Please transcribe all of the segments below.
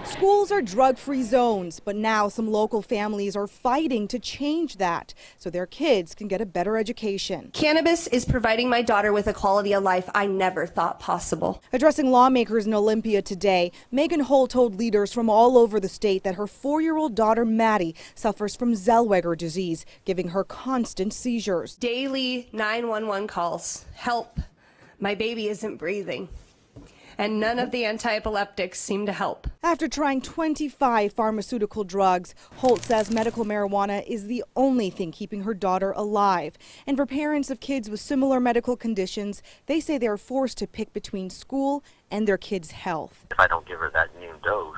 Schools are drug-free zones, but now some local families are fighting to change that so their kids can get a better education. Cannabis is providing my daughter with a quality of life I never thought possible. Addressing lawmakers in Olympia today, Megan Hull told leaders from all over the state that her 4-year-old daughter Maddie suffers from Zellweger disease, giving her constant seizures. Daily 911 calls. Help. My baby isn't breathing. And none of the anti-epileptics seem to help. After trying 25 pharmaceutical drugs, Holt says medical marijuana is the only thing keeping her daughter alive. And for parents of kids with similar medical conditions, they say they are forced to pick between school and their kids' health. If I don't give her that new dose,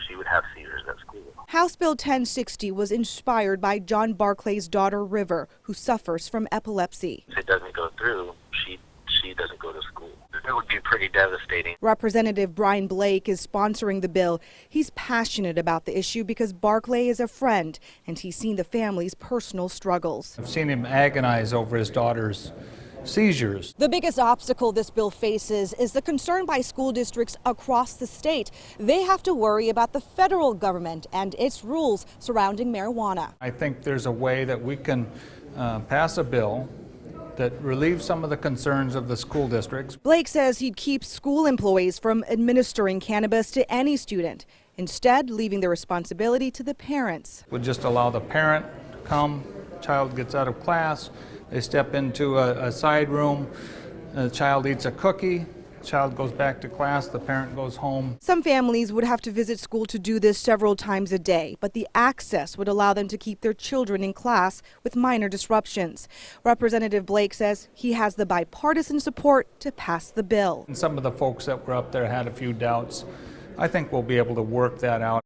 she would have seizures at school. House Bill 1060 was inspired by John Barclay's daughter River, who suffers from epilepsy. If it doesn't go through, she doesn't go to school. It would be pretty devastating. Representative Brian Blake is sponsoring the bill. He's passionate about the issue because Barclay is a friend and he's seen the family's personal struggles. I've seen him agonize over his daughter's seizures. The biggest obstacle this bill faces is the concern by school districts across the state. They have to worry about the federal government and its rules surrounding marijuana. I think there's a way that we can pass a bill that relieves some of the concerns of the school districts. Blake says he'd keep school employees from administering cannabis to any student, instead leaving the responsibility to the parents. Would just allow the parent to come, child gets out of class, they step into a side room, the child eats a cookie, child goes back to class, the parent goes home. Some families would have to visit school to do this several times a day, but the access would allow them to keep their children in class with minor disruptions. Representative Blake says he has the bipartisan support to pass the bill. And some of the folks that were up there had a few doubts. I think we'll be able to work that out.